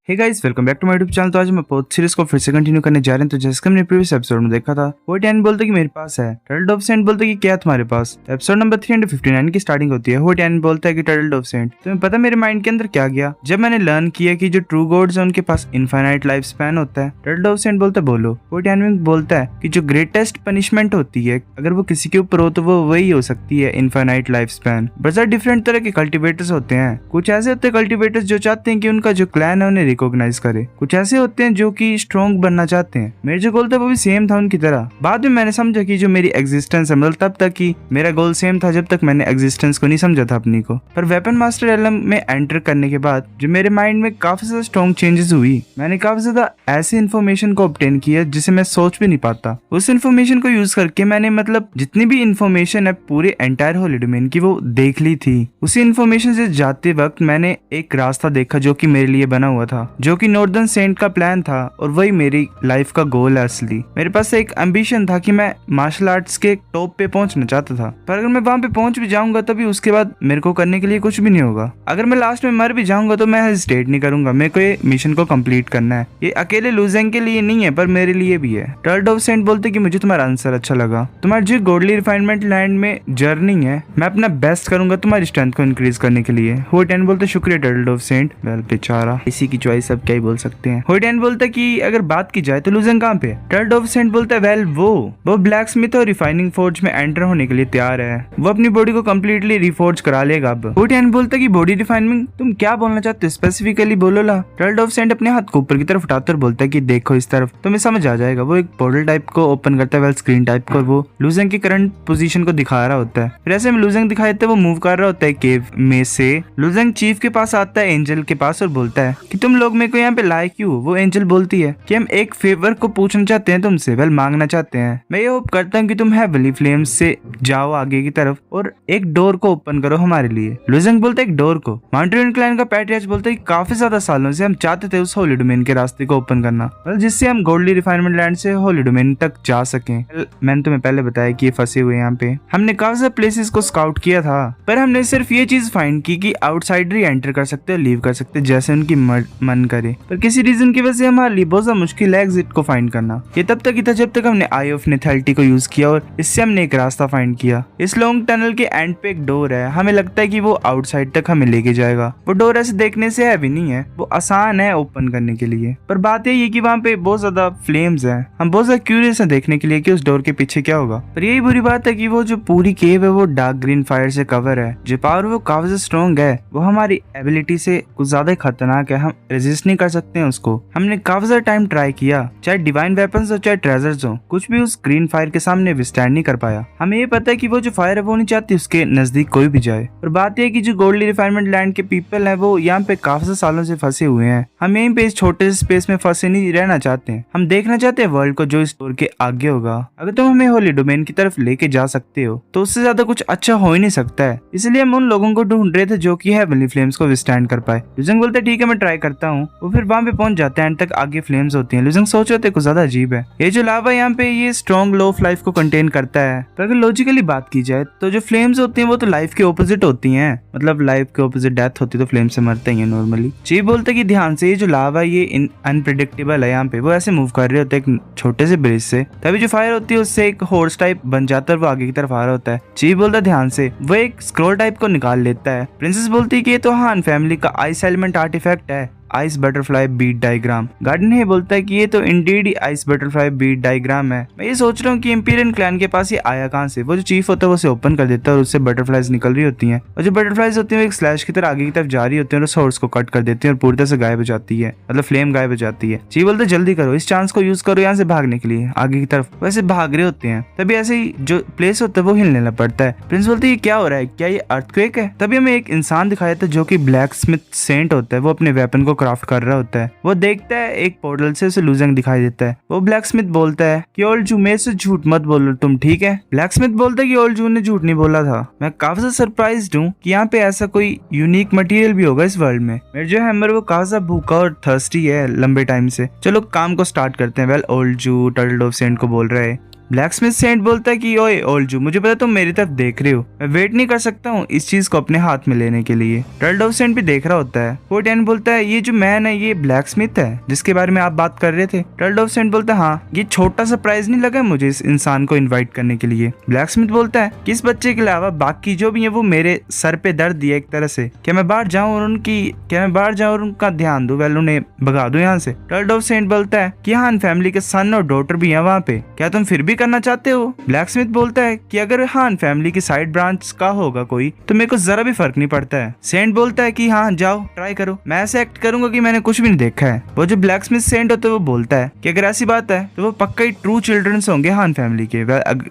Hey guys, welcome back to my YouTube channel. तो आज मैं पोथ सीरीज को फिर से कंटिन्यू करने जा रहे हैं। तो जैसे कि हमने प्रीवियस एपिसोड में देखा था, वो टैन बोलते कि मेरे पास है, टर्टल डोव सेंट बोलते कि क्या तुम्हारे पास। एपिसोड नंबर 359 की स्टार्टिंग होती है। वो टैन बोलता है कि टर्टल डोव सेंट, तुम्हें पता मेरे माइंड के अंदर क्या गया जब मैंने लर्न किया कि जो ट्रू गॉड्स है उनके पास इनफाइनाइट लाइफ स्पैन होता है। टर्टल डोव सेंट बोलता है बोलो। वो टैन बोलता है कि जो ग्रेटेस्ट पनिशमेंट होती है अगर वो किसी के ऊपर हो तो वो वही हो सकती है, इनफाइनाइट लाइफ स्पैन। बहुत डिफरेंट तरह के कल्टिवेटर्स होते हैं। कुछ ऐसे होते हैं कल्टिवेटर्स जो चाहते हैं कि उनका जो क्लैन है उन्हें रिकॉग्नाइज करे। कुछ ऐसे होते हैं जो कि स्ट्रॉन्ग बनना चाहते हैं। मेरे जो गोल था वो भी सेम था उनकी तरह। बाद में मैंने समझा कि जो मेरी एग्जिस्टेंस है, मतलब तब तक कि मेरा गोल सेम था जब तक मैंने एग्जिस्टेंस को नहीं समझा था अपनी को। पर वेपन मास्टर एलम में एंटर करने के बाद जो मेरे माइंड में काफी ज्यादा स्ट्रॉन्ग चेंजेस हुई। मैंने काफी ज्यादा ऐसी इन्फॉर्मेशन को ऑब्टेन किया जिसे मैं सोच भी नहीं पाता। उस इन्फॉर्मेशन को यूज करके मैंने मतलब जितनी भी इन्फॉर्मेशन है पूरे एंटायर होली डोमेन की वो देख ली थी। उसी इन्फॉर्मेशन से जाते वक्त मैंने एक रास्ता देखा जो कि मेरे लिए बना हुआ था, जो कि नॉर्दर्न सेंट का प्लान था और वही मेरी लाइफ का गोल है असली। मेरे पास एक एम्बिशन था कि मैं मार्शल आर्ट्स के टॉप पे पहुंचना चाहता था, पर अगर मैं वहां पे पहुंच भी जाऊंगा तभी उसके बाद मेरे को करने के लिए कुछ भी नहीं होगा। अगर मैं लास्ट में मर भी जाऊंगा तो मैं हेजिटेट नहीं करूंगा। मेरे को ये मिशन को कंप्लीट करना है। ये अकेले लूजेंग के लिए नहीं है पर मेरे लिए भी है। टर्टल डोव सेंट बोलते कि मुझे तुम्हारा आंसर अच्छा लगा। तुम्हारी जो गॉडली रिफाइनमेंट लैंड में जर्नी है, मैं अपना बेस्ट करूंगा तुम्हारी स्ट्रेंथ को इंक्रीज करने के लिए। हो टेन बोलते शुक्रिया टर्टल डोव सेंट। वेल बेचारा, इसी की चॉइस अब क्या ही बोल सकते हैं। होइडेन बोलता है कि अगर बात की जाए तो लूजेंग कहाँ पे है। टर्टल डोव सेंट बोलता है वेल वो ब्लैक स्मिथ और रिफाइनिंग फोर्ज में एंटर होने के लिए तैयार है। वो अपनी बॉडी को कम्प्लीटली रिफोर्ज करा लेगा। अब होइडेन बोलता है कि बॉडी रिफाइनिंग तुम क्या बोलना चाहते हो, स्पेसिफिकली बोलो ला। टर्टल डोव सेंट अपने हाथ को ऊपर की तरफ उठाकर बोलता है कि देखो इस तरफ, तुम्हें समझ आ जाएगा। वो एक पोर्टल टाइप को ओपन करता है, वेल स्क्रीन टाइप को, और वो लूजेंग की करंट पोजीशन को दिखा रहा होता है। फिर ऐसे में लूजेंग दिखाई देता है, वो मूव कर रहा होता है केव में से। लूजेंग चीफ के पास आता है, एंजल के पास, और बोलता है कि तुम लोग मेरे को यहाँ पे लाए क्यों। वो एंजल बोलती है कि हम एक फेवर को पूछना चाहते हैं तुमसे, वेल मांगना चाहते हैं। मैं ये होप करता हूँ कि तुम हेवनली फ्लेम्स से जाओ आगे की तरफ और एक डोर को ओपन करो हमारे लिए। लूजेंग बोलता है एक डोर को। माउंटेन क्लैन का पैट्रियार्च बोलता है कि काफी ज्यादा सालों से हम चाहते थे उस होली डोमेन के रास्ते को ओपन करना, जिससे हम गोल्डली रिफाइनमेंट लैंड से होली डोमेन तक जा सके। मैंने तुम्हें पहले बताया कि ये फंसे हुए यहाँ पे। हमने काफी सारे प्लेसेस को स्काउट किया था, पर हमने सिर्फ ये चीज फाइंड की कि आउटसाइडर ही एंटर कर सकते हैं, लीव कर सकते हैं जैसे उनकी मन करे। पर किसी रीजन की वजह से हमारे लिए बहुत मुश्किल है एग्जिट को फाइंड करना। ये तब तक ही था जब तक हमने आई ऑफ नेथैलिटी को यूज किया और इससे हमने एक रास्ता फाइंड किया। इस लॉन्ग टनल के एंड पे एक डोर है। हमें लगता है कि वो आउटसाइड तक हमें लेके जाएगा। वो डोर ऐसे देखने से हैवी नहीं है, वो आसान है ओपन करने के लिए। पर बात यही है कि वहाँ पे बहुत ज्यादा फ्लेम्स हैं। हम बहुत ज्यादा क्यूरियस हैं देखने के लिए कि उस डोर के पीछे क्या होगा। पर यही बुरी बात है कि वो जो पूरी केव है वो डार्क ग्रीन फायर से कवर है। जो पावर वो काफी स्ट्रॉन्ग है, वो हमारी एबिलिटी से कुछ ज्यादा खतरनाक है। हम रेजिस्ट नहीं कर सकते हैं उसको। हमने काफी ज्यादा टाइम ट्राई किया, चाहे डिवाइन वेपन्स हो चाहे ट्रेजर्स हो, कुछ भी उस ग्रीन फायर के सामने विस्टैंड नहीं कर पाया। हमें ये पता है कि वो जो फायर है वो नहीं चाहती उसके नजदीक कोई भी जाए। और बात यह है कि जो गोल्डली रिफाइनमेंट लैंड के पीपल हैं वो यहाँ पे काफी सालों से फंसे हुए हैं। हम यहीं पे इस छोटे से स्पेस में फंसे नहीं रहना चाहते हैं। हम देखना चाहते हैं वर्ल्ड को जो इस डोर के आगे होगा। अगर तुम हमें होली डोमेन की तरफ लेके जा सकते हो तो उससे ज्यादा कुछ अच्छा हो ही नहीं सकता है। इसलिए हम उन लोगों को ढूंढ रहे थे जो कि हेवनली फ्लेम्स को विस्टैंड कर पाए। लूजेंग बोलते ठीक है मैं ट्राई करता हूँ। वो फिर वहां पे पहुंच जाते हैं, एंड तक आगे फ्लेम्स होती हैं। लूजेंग सोच रहे थे कुछ ज्यादा अजीब है। ये जो लावा यहाँ पे ये स्ट्रॉन्ग लो ऑफ लाइफ को कंटेन करता है। पर अगर लॉजिकली बात की जाए तो जो फ्लेम्स होती हैं वो तो लाइफ के ऑपोजिट होती हैं। मतलब लाइफ के ऑपोजिट डेथ होती है तो फ्लेम से मरते ही हैं नॉर्मली। चीफ बोलते कि ध्यान से, ये जो लावा ये अनप्रेडिक्टेबल है। यहाँ पे वो ऐसे मूव कर रहे होते हैं एक छोटे से ब्रिज से, तभी जो फायर होती है उससे एक हॉर्स टाइप बन जाता है और वो आगे की तरफ आ रहा होता है। चीफ बोलता है ध्यान से, वो एक स्क्रॉल टाइप को निकाल लेता है। प्रिंसेस बोलती है कि ये तो हान फैमिली का आइस एलिमेंट आर्टिफैक्ट है, आइस बटरफ्लाई बीट डायग्राम। गार्डन ही बोलता है कि ये तो indeed ice butterfly beat diagram है। मैं ये सोच रहा हूँ कि इंपीरियन क्लैन के पास ये आया कहाँ से। वो जो चीफ होता है वो उसे ओपन कर देता है और उससे बटरफ्लाइज निकल रही होती हैं, और जो बटरफ्लाइज होती हैं वो एक स्लैश की तरह आगे की तरफ जा रही होती है और उस हॉर्स को कट कर देती है और पूरी तरह से गायब हो जाती है। मतलब फ्लेम गायब हो जाती है। चीफ बोलते जल्दी करो, इस चांस को यूज करो यहाँ से भागने के लिए आगे की तरफ। वैसे भाग रहे होते हैं तभी ऐसे ही जो प्लेस होता है वो हिलने लग पड़ता है। प्रिंस बोलते है क्या हो रहा है, क्या ये अर्थक्वेक है। तभी हमें एक इंसान दिखाया था जो की ब्लैक स्मिथ सेंट होता है। वो अपने वेपन को क्राफ्ट कर रहा होता है। वो देखता है एक पोर्टल से उसे लूजेंग दिखाई देता है। वो ब्लैक स्मिथ बोलता है कि ओल्ड जू मेरे से झूठ मत बोलो तुम, ठीक है। ब्लैक स्मिथ बोलता है कि ओल्ड जू ने झूठ नहीं बोला था। मैं काफी सरप्राइज्ड हूँ कि यहाँ पे ऐसा कोई यूनिक मटेरियल भी होगा इस वर्ल्ड में। मेरे जो हैमर वो काफी भूखा और थर्स्टी है लंबे टाइम से। चलो काम को स्टार्ट करते हैं। वेल ओल्ड जू टर्टल डोव सेंट को बोल रहा है ब्लैक स्मिथ सेंट बोलता है कि ओए ओल्ड, मुझे पता तुम मेरी तरफ देख रहे हो, मैं वेट नहीं कर सकता हूँ इस चीज को अपने हाथ में लेने के लिए। टर्टल सेंट भी देख रहा होता है। फोर्टियन बोलता है ये जो मैन है ये ब्लैक स्मिथ है जिसके बारे में आप बात कर रहे थे। टर्टल सेंट बोलता है हाँ, ये छोटा सा प्राइज नहीं लगा मुझे इस इंसान को इन्वाइट करने के लिए। ब्लैक स्मिथ बोलता है कि इस बच्चे के अलावा बाकी जो भी है वो मेरे सर पे दर्द दिया एक तरह से, क्या मैं बाहर जाऊं और उनका ध्यान दूं, वेल उन्हें भगा दूं यहाँ से। टर्टल सेंट बोलता है कि हान फैमिली के सन और डॉटर भी है वहाँ पे, क्या तुम फिर भी करना चाहते हो। ब्लैक स्मिथ बोलता है कि अगर हान फैमिली की साइड ब्रांच का होगा कोई तो मेरे को जरा भी फर्क नहीं पड़ता है। सेंट बोलता है कि हाँ जाओ ट्राई करो, मैं ऐसे एक्ट करूंगा कि मैंने कुछ भी नहीं देखा है। वो जो ब्लैक स्मिथ सेंट होता है वो बोलता है कि अगर ऐसी बात है तो वो पक्का ही ट्रू चिल्ड्रंस होंगे हान फैमिली के,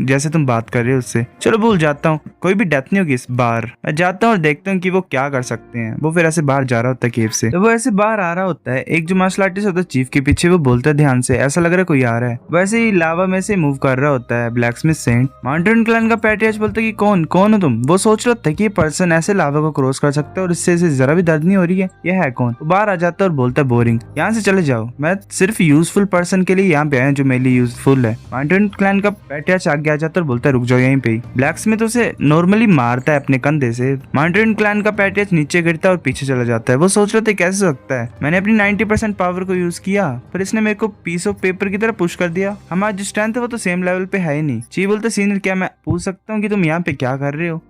जैसे तुम बात कर रहे हो उससे। चलो भूल जाता हूँ, कोई भी डेथ नहीं होगी इस बार, मैं जाता हूँ और देखता हूँ कि वो क्या कर सकते हैं। वो फिर ऐसे बाहर जा रहा होता है केव से। तो वो ऐसे बाहर आ रहा होता है, एक जो मार्शल आर्टिस्ट होता है चीफ के पीछे, वो बोलता है ध्यान से, ऐसा लग रहा है कोई आ रहा है। वैसे ही लावा में से मूव कर रहा होता है black smith saint. Mountain clan का पैट्रियार्च बोलता है कि कौन हो तुम। वो सोच रहा था कि ये पर्सन ऐसे लावा को क्रॉस कर सकता है और इससे जरा भी दर्द नहीं हो रही है, ये है कौन। वो बाहर आ जाता है और बोलता है बोरिंग, यहाँ से चले जाओ, मैं सिर्फ यूजफुल पर्सन के लिए यहाँ पे आया जो मेरे लिए यूजफुल है। माउंटेन क्लैन का पैट्रियार्च आगे आ जाता है और बोलता है रुक जाओ यहीं पे ही। ब्लैक स्मिथ उसे नॉर्मली मारता है अपने कंधे से। माउंटेन क्लैन का पैट्रियार्च नीचे गिरता है और पीछे चला जाता है। वो सोच रहे थे कैसे सकता है, मैंने अपनी 90% पावर को यूज किया पर इसने मेरे को पीस ऑफ पेपर की तरह पुश कर दिया, हमारा जो स्ट्रेंथ है वो तो सेम लेवल पे है ही नहीं। ची बोलता सीनियर क्या मैं पूछ सकता हूँ कि तुम यहाँ पे क्या कर रहे हो।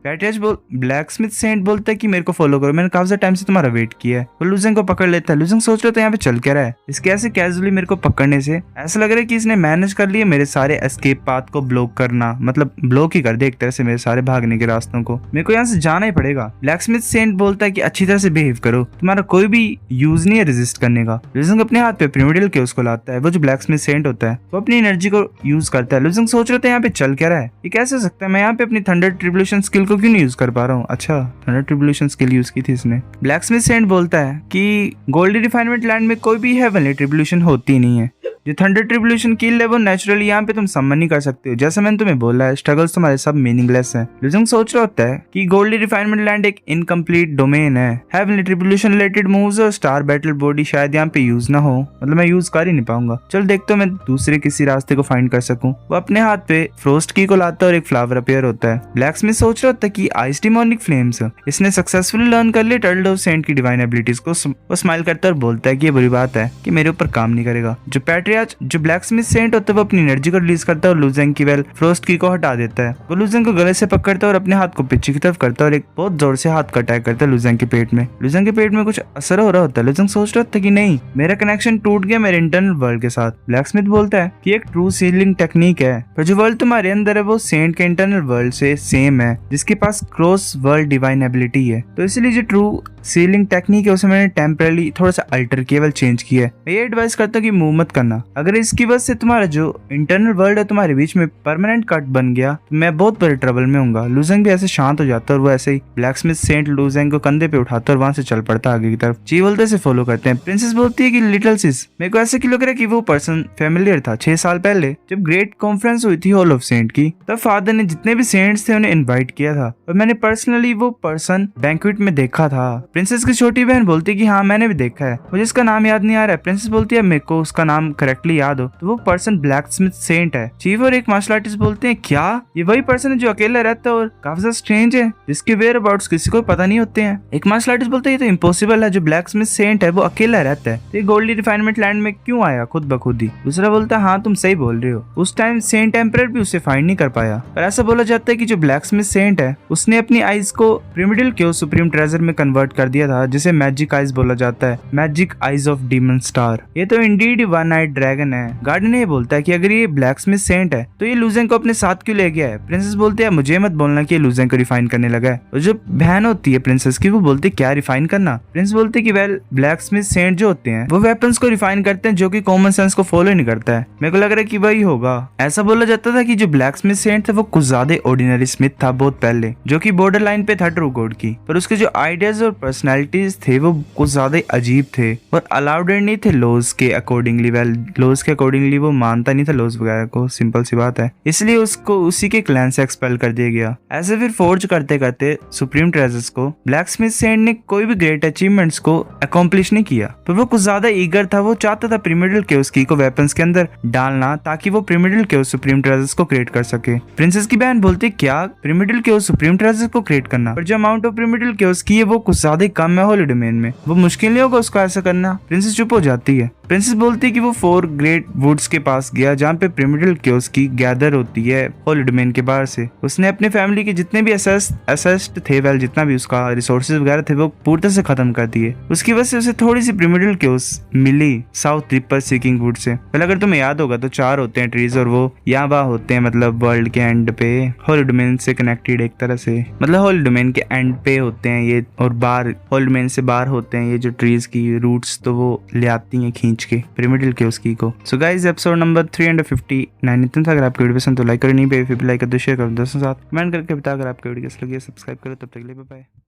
ब्लैक स्मिथ सेंट बोलता है कि मेरे को फॉलो करो, मैंने काफी टाइम से तुम्हारा वेट किया है। वो लुजेंग को पकड़ लेता है। लुजेंग सोच रहा था यहाँ पे चल क्या रहा है, इसके ऐसे कैजुअली मेरे को पकड़ने से ऐसा लग रहा है कि इसने मैनेज कर लिया मेरे सारे एस्केप पाथ को ब्लॉक करना, मतलब ब्लॉक ही कर दे एक तरह से मेरे सारे भागने के रास्तों को, मेरे को यहाँ से जाना ही पड़ेगा। ब्लैक स्मिथ सेंट बोलता है कि अच्छी तरह से बिहेव करो, तुम्हारा कोई भी यूज नहीं है रेजिस्ट करने का। लुजेंग अपने हाथ पे प्रिमिडियल के उसको लाता है। वो जो ब्लैक स्मिथ सेंट होता है वो अपनी एनर्जी को यूज करता है। लुजेंग सोच रहे थे यहाँ पे चल क्या रहा है, ये कैसे हो सकता है, मैं यहाँ पे अपनी थंडर ट्रिब्यूलेशन स्किल को क्यों नहीं यूज कर पा रहा हूँ। अच्छा थंडर ट्रिब्यूलेशन स्किल यूज की थी इसने। ब्लैक स्मिथ सेंट बोलता है कि गोल्डी रिफाइनमेंट लैंड में कोई भी हेवनली ट्रिब्यूलेशन होती नहीं है, जो थंडर ट्रिब्यूलेशन किल है वो नेचुरली यहाँ पे तुम समन नहीं कर सकते हो, जैसा मैंने तुम्हें बोला है स्ट्रगल्स तुम्हारे सब मीनिंगलेस हैं। लुजेंग सोच रहा होता है कि गोल्डी रिफाइनमेंट लैंड एक इनकम्प्लीट डोमेन है, हेवनली ट्रिब्यूलेशन रिलेटेड मूव्स और स्टार बैटल बॉडी शायद यहाँ पे यूज ना हो, मतलब मैं यूज कर ही नहीं पाऊंगा। चल देखता हूँ मैं दूसरे किसी रास्ते को फाइंड कर सकूं। वो अपने हाथ पे फ्रोस्ट की को लाता है और एक फ्लावर अपीयर होता है। ब्लैक स्मिथ सोच रहा होता है कि आइस डिमोनिक फ्लेम्स इसने सक्सेसफुली लर्न कर लिया टर्टल सेंट की डिवाइन एबिलिटीज को। वो स्माइल करता है और बोलता है कि ये बुरी बात है कि मेरे ऊपर काम नहीं करेगा। जो पैट्रियार्च जो ब्लैक स्मिथ सेंट होता है वो अपनी एनर्जी को रिलीज करता है और लुजेंग की फ्रोस्ट की को हटा देता है। वो लुजेंग को गले से पकड़ता है और अपने हाथ को पीछे की तरफ करता है और एक बहुत जोर से हाथ का अटैक करता है लुजेंग के पेट में। लुजेंग के पेट में कुछ असर हो रहा होता है। लुजेंग सोच रहा था कि नहीं मेरा कनेक्शन टूट गया मेरे इंटरनल वर्ल्ड के साथ। ब्लैक स्मिथ बोलता है कि एक ट्रू सीलिंग टेक्निक है, पर जो वर्ल्ड तुम्हारे अंदर है वो सेंट के इंटरनल वर्ल्ड से सेम है जिसके पास क्रॉस वर्ल्ड डिवाइन एबिलिटी है, तो इसलिए जो ट्रू सीलिंग टेक्निक है उसे मैंने टेम्परली थोड़ा सा अल्टर केवल चेंज किया है। मैं ये एडवाइस करता हूँ कि मूव मत करना, अगर इसकी वजह से तुम्हारा जो इंटरनल वर्ल्ड है तुम्हारे बीच में परमानेंट कट बन गया तो मैं बहुत बड़े ट्रबल में हूँ। लुजेंग भी ऐसे शांत हो जाता है और वो ऐसे ही ब्लैक स्मिथ सेंट लुजेंग को कंधे पे उठाता है और वहां से चल पड़ता आगे की तरफ। ची बोलते से फॉलो करते हैं। प्रिंसेस बोलती है कि लिटिल सिस मेरे को ऐसे लग रहा है कि वो पर्सन फेमिलियर था 6 साल पहले जब ग्रेट कॉन्फ्रेंस हुई थी हॉल ऑफ सेंट की, तब फादर ने जितने भी सेंट्स थे उन्हें इनवाइट किया था और मैंने पर्सनली वो पर्सन बैंक्वेट में देखा था। प्रिंसेस की छोटी बहन बोलती है कि हाँ मैंने भी देखा है, मुझे इसका नाम याद नहीं आ रहा है। प्रिंसेस बोलती है मेरे को उसका नाम करेक्टली याद हो तो वो पर्सन ब्लैक स्मिथ सेंट है। चीफ और एक मार्शल आर्टिस्ट बोलते हैं क्या ये वही पर्सन है जो अकेला रहता है और काफी ज्यादा स्ट्रेंज है जिसके वेयर अबाउट्स किसी को पता नहीं होते हैं। एक मार्शल आर्टिस्ट बोलते हैं ये तो इम्पॉसिबल है, जो ब्लैक स्मिथ सेंट है वो अकेला रहता है तो ये गोल्डी रिफाइनमेंट लैंड में क्यों आया खुद ब खुद ही। दूसरा बोलता है हाँ तुम सही बोल रहे हो, उस टाइम सेंट एम्परर भी उसे फाइंड नहीं कर पाया, पर ऐसा बोला जाता है कि जो ब्लैक स्मिथ सेंट है उसने अपनी आइज को प्रिमिडियल क्यों सुप्रीम ट्रेजर में कन्वर्ट कर दिया था जिसे मैजिक आइज बोला जाता है, magic eyes of demon star. ये तो इंडीड वन आइड ड्रैगन है। गार्डन ये बोलता है कि अगर ये ब्लैक स्मिथ सेंट है तो ये लुजेंग को अपने साथ क्यों ले गया है। प्रिंसेस बोलते हैं मुझे मत बोलना कि ये लुजेंग को रिफाइन करने लगा है। और जो बहन होती है प्रिंसेस की वो बोलती है क्या रिफाइन करना। प्रिंस बोलते कि वेल ब्लैक स्मिथ सेंट जो होते हैं वो वेपन्स को रिफाइन करते हैं जो कि कॉमन सेंस को फॉलो नहीं करता है। मेरे को लग रहा है कि वही होगा। ऐसा बोला जाता था कि जो ब्लैक स्मिथ सेंट था वो कुछ ज्यादा ऑर्डिनरी स्मिथ था बहुत पहले, जो कि बॉर्डर लाइन पे था ट्रू गॉड की, पर उसके जो आइडियाज और पर्सनैलिटीज थे वो कुछ ज्यादा अजीब थे और अलाउड नहीं थे लॉज के अकॉर्डिंगली। वेल लॉज के अकॉर्डिंगली वो मानता नहीं था लॉज वगैरह को, सिंपल सी बात है, इसलिए उसको उसी के क्लैन से एक्सपेल कर दिया गया। ऐसे फिर फोर्ज करते करते सुप्रीम ट्रेजर्स को ब्लैक स्मिथ सैंड ने कोई भी ग्रेट अचीवमेंट्स को अकॉम्प्लिश नहीं किया, पर वो कुछ ज्यादा ईगर था। वो चाहता था प्रिमिडल केओस की को वेपन्स के अंदर डालना ताकि वो प्रिमिडल केओस सुप्रीम ट्रेजर्स को क्रिएट कर सके। प्रिंसेस की बहन बोलती क्या प्रिमिडल केओस सुप्रीम ट्रेजर्स को क्रिएट करना, पर जो अमाउंट ऑफ प्रिमिडल केओस की है वो कुछ ज्यादा ही कम है होली डोमेन में, वो मुश्किल नहीं होगा उसको ऐसा करना। प्रिंसेस चुप हो जाती है। प्रिंसेस बोलती है कि वो 4 ग्रेट वुड्स के पास गया जहाँ पे प्रिमिडल केओस की गैदर होती है होली डोमेन के बाहर से। उसने अपनी फैमिली के जितने भी असेस्ट थे, वेल जितना भी उसका रिसोर्सेज वगैरह थे वो पूरी तरह से खत्म कर दिए। उसकी वजह से उसे थोड़ी सी प्रिमिडल केओस मिली साउथ रिपर सीकिंग वुड से। पहले अगर तुम्हें याद होगा तो 4 होते हैं ट्रीज और वो यहाँ वहाँ होते हैं, मतलब वर्ल्ड के एंड पे होली डोमेन से कनेक्टेड एक तरह से, मतलब होली डोमेन के एंड पे होते हैं ये, और बाहर होली डोमेन से बाहर होते हैं ये जो ट्रीज की रूट्स, तो वो ले आती हैं खींच के प्रिमिडल केओस की को। सो गाइस एपिसोड नंबर 359 इतना था। अगर आपको वीडियो पसंद तो लाइक करो, नहीं पे फिर भी लाइक कर दो, शेयर करो दोस्तों के साथ, कमेंट करके बता अगर आपको वीडियो कैसा लगी, सब्सक्राइब करो। तब तक के लिए बाय बाय।